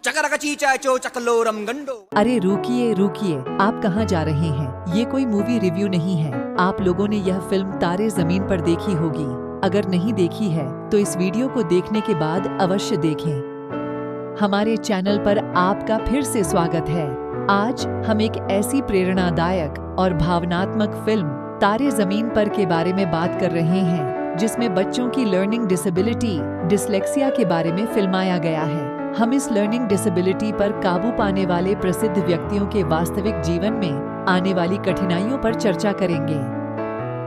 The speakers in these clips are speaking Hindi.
चकरकचीचैचो चकलोरम गंडो। अरे रुकिए रुकिए, आप कहाँ जा रहे हैं? ये कोई मूवी रिव्यू नहीं है। आप लोगों ने यह फिल्म तारे जमीन पर देखी होगी। अगर नहीं देखी है तो इस वीडियो को देखने के बाद अवश्य देखें। हमारे चैनल पर आपका फिर से स्वागत है। आज हम एक ऐसी प्रेरणादायक और भावनात्मक फिल्म तारे जमीन पर के बारे में बात कर रहे हैं, जिसमें बच्चों की लर्निंग डिसेबिलिटी डिसलेक्सिया के बारे में फिल्माया गया है। हम इस लर्निंग डिसेबिलिटी पर काबू पाने वाले प्रसिद्ध व्यक्तियों के वास्तविक जीवन में आने वाली कठिनाइयों पर चर्चा करेंगे।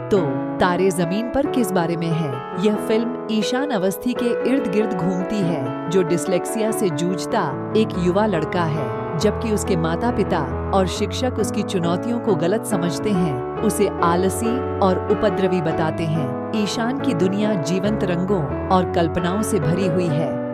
तो तारे जमीन पर किस बारे में है? यह फिल्म ईशान अवस्थी के इर्द गिर्द घूमती है, जो डिसलेक्सिया से जूझता एक युवा लड़का है। जबकि उसके माता पिता और शिक्षक उसकी चुनौतियों को गलत समझते हैं, उसे आलसी और उपद्रवी बताते हैं। ईशान की दुनिया जीवंत रंगों और कल्पनाओं से भरी हुई है।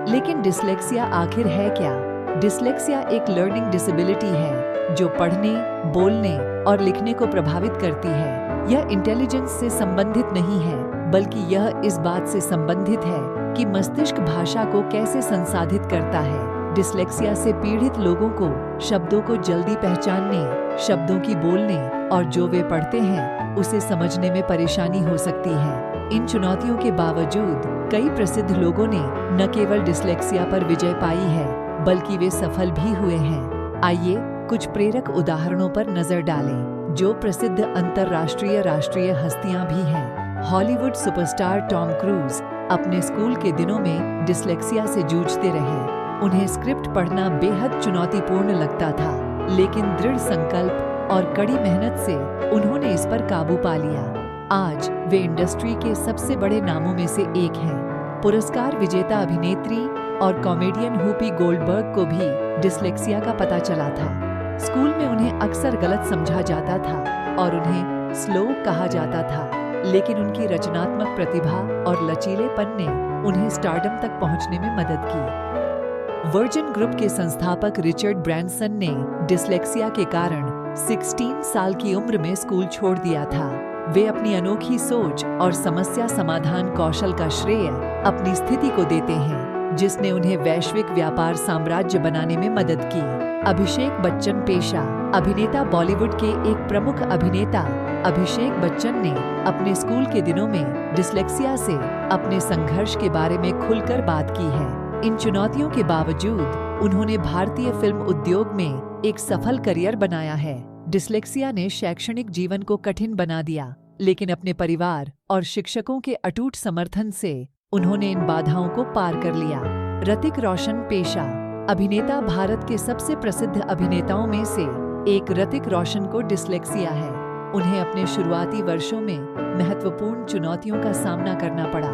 लेकिन डिसलेक्सिया आखिर है क्या? डिसलेक्सिया एक लर्निंग डिसेबिलिटी है जो पढ़ने, बोलने और लिखने को प्रभावित करती है। यह इंटेलिजेंस से संबंधित नहीं है, बल्कि यह इस बात से संबंधित है कि मस्तिष्क भाषा को कैसे संसाधित करता है। डिसलेक्सिया से पीड़ित लोगों को शब्दों को जल्दी पहचानने, शब्दों की बोलने और जो वे पढ़ते हैं उसे समझने में परेशानी हो सकती है। इन चुनौतियों के बावजूद कई प्रसिद्ध लोगों ने न केवल डिसलेक्सिया पर विजय पाई है, बल्कि वे सफल भी हुए हैं। आइए कुछ प्रेरक उदाहरणों पर नजर डालें, जो प्रसिद्ध अंतर्राष्ट्रीय राष्ट्रीय हस्तियां भी हैं। हॉलीवुड सुपरस्टार टॉम क्रूज अपने स्कूल के दिनों में डिसलेक्सिया से जूझते रहे। उन्हें स्क्रिप्ट पढ़ना बेहद चुनौतीपूर्ण लगता था, लेकिन दृढ़ संकल्प और कड़ी मेहनत से उन्होंने इस पर काबू पा लिया। आज वे इंडस्ट्री के सबसे बड़े नामों में से एक हैं। पुरस्कार विजेता अभिनेत्री और कॉमेडियन वूपी गोल्डबर्ग को भी डिसलेक्सिया का पता चला था। स्कूल में उन्हें अक्सर गलत समझा जाता था और उन्हें स्लो कहा जाता था, लेकिन उनकी रचनात्मक प्रतिभा और लचीलेपन ने उन्हें स्टारडम तक पहुंचने में मदद की। वर्जिन ग्रुप के संस्थापक रिचर्ड ब्रैंसन ने डिसलेक्सिया के कारण 16 साल की उम्र में स्कूल छोड़ दिया था। वे अपनी अनोखी सोच और समस्या समाधान कौशल का श्रेय अपनी स्थिति को देते हैं, जिसने उन्हें वैश्विक व्यापार साम्राज्य बनाने में मदद की। अभिषेक बच्चन पेशा अभिनेता। बॉलीवुड के एक प्रमुख अभिनेता अभिषेक बच्चन ने अपने स्कूल के दिनों में डिसलेक्सिया से अपने संघर्ष के बारे में खुलकर बात की है। इन चुनौतियों के बावजूद उन्होंने भारतीय फिल्म उद्योग में एक सफल करियर बनाया है। डिसलेक्सिया ने शैक्षणिक जीवन को कठिन बना दिया, लेकिन अपने परिवार और शिक्षकों के अटूट समर्थन से उन्होंने इन बाधाओं को पार कर लिया। ऋतिक रोशन पेशा अभिनेता। भारत के सबसे प्रसिद्ध अभिनेताओं में से एक ऋतिक रोशन को डिसलेक्सिया है। उन्हें अपने शुरुआती वर्षों में महत्वपूर्ण चुनौतियों का सामना करना पड़ा,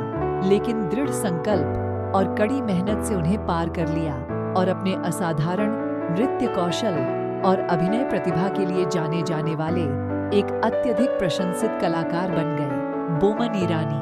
लेकिन दृढ़ संकल्प और कड़ी मेहनत से उन्हें पार कर लिया और अपने असाधारण नृत्य कौशल और अभिनय प्रतिभा के लिए जाने जाने वाले एक अत्यधिक प्रशंसित कलाकार बन गए। बोमन ईरानी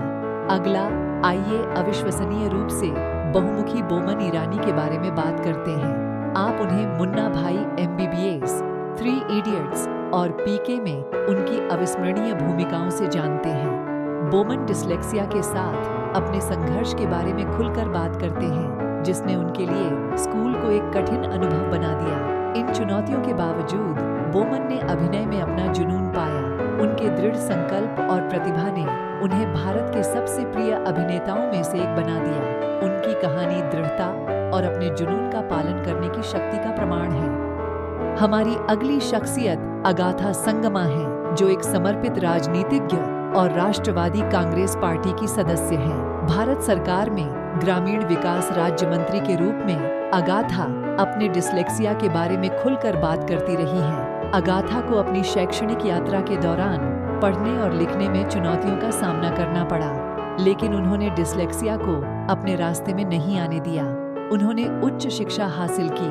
अगला। आइए अविश्वसनीय रूप से बहुमुखी बोमन ईरानी के बारे में बात करते हैं। आप उन्हें मुन्ना भाई, MBBS, 3 इडियट्स और पीके में उनकी अविस्मरणीय भूमिकाओं से जानते हैं। बोमन डिसलेक्सिया के साथ अपने संघर्ष के बारे में खुलकर बात करते हैं, जिसने उनके लिए स्कूल को एक कठिन अनुभव बना दिया। इन चुनौतियों के बावजूद बोमन ने अभिनय में अपना जुनून पाया। उनके दृढ़ संकल्प और प्रतिभा ने उन्हें भारत के सबसे प्रिय अभिनेताओं में से एक बना दिया। उनकी कहानी दृढ़ता और अपने जुनून का पालन करने की शक्ति का प्रमाण है। हमारी अगली शख्सियत अगाथा संगमा है, जो एक समर्पित राजनीतिज्ञ और राष्ट्रवादी कांग्रेस पार्टी की सदस्य हैं। भारत सरकार में ग्रामीण विकास राज्य मंत्री के रूप में अगाथा अपने डिसलेक्सिया के बारे में खुलकर बात करती रही हैं। अगाथा को अपनी शैक्षणिक यात्रा के दौरान पढ़ने और लिखने में चुनौतियों का सामना करना पड़ा, लेकिन उन्होंने डिसलेक्सिया को अपने रास्ते में नहीं आने दिया। उन्होंने उच्च शिक्षा हासिल की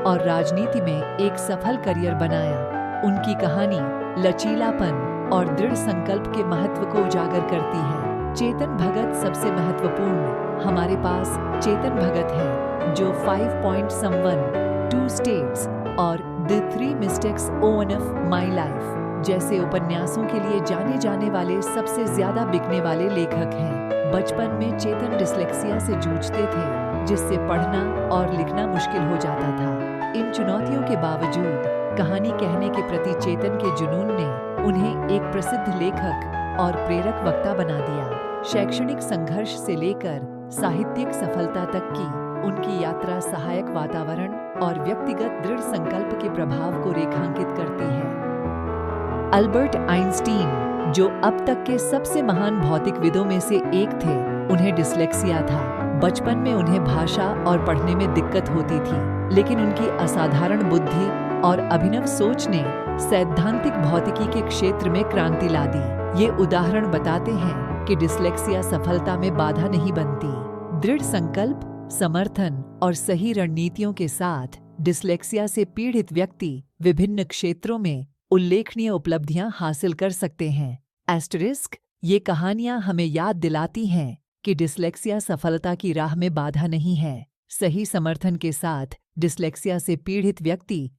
और राजनीति में एक सफल करियर बनाया। उनकी कहानी लचीलापन और दृढ़ संकल्प के महत्व को उजागर करती है। चेतन भगत सबसे महत्वपूर्ण। हमारे पास चेतन भगत है, जो 5 Point Someone, 2 States और The 3 Mistakes of My Life जैसे उपन्यासों के लिए जाने जाने वाले सबसे ज्यादा बिकने वाले लेखक हैं। बचपन में चेतन डिसलेक्सिया से जूझते थे जिससे पढ़ना और लिखना मुश्किल हो जाता था। इन चुनौतियों के बावजूद कहानी कहने के प्रति चेतन के जुनून ने उन्हें एक प्रसिद्ध लेखक और प्रेरक वक्ता बना दिया। शैक्षणिक संघर्ष से लेकर साहित्यिक सफलता तक की उनकी यात्रा सहायक वातावरण और व्यक्तिगत दृढ़ संकल्प के प्रभाव को रेखांकित करती है। अल्बर्ट आइंस्टीन, जो अब तक के सबसे महान भौतिकविदों में से एक थे, उन्हें डिस्लेक्सिया था। बचपन में उन्हें भाषा और पढ़ने में दिक्कत होती थी, लेकिन उनकी असाधारण बुद्धि और अभिनव सोच ने सैद्धांतिक भौतिकी के क्षेत्र में क्रांति ला दी। ये उदाहरण बताते हैं कि डिस्लेक्सिया सफलता में बाधा नहीं बनती। दृढ़ संकल्प, समर्थन और सही रणनीतियों के साथ डिस्लेक्सिया से पीड़ित व्यक्ति विभिन्न क्षेत्रों में उल्लेखनीय उपलब्धियां हासिल कर सकते हैं। एस्टरिस्क, ये कहानियां हमें याद दिलाती हैं कि डिस्लेक्सिया सफलता की राह में बाधा नहीं है। सही समर्थन के साथ डिस्लेक्सिया से पीड़ित व्यक्ति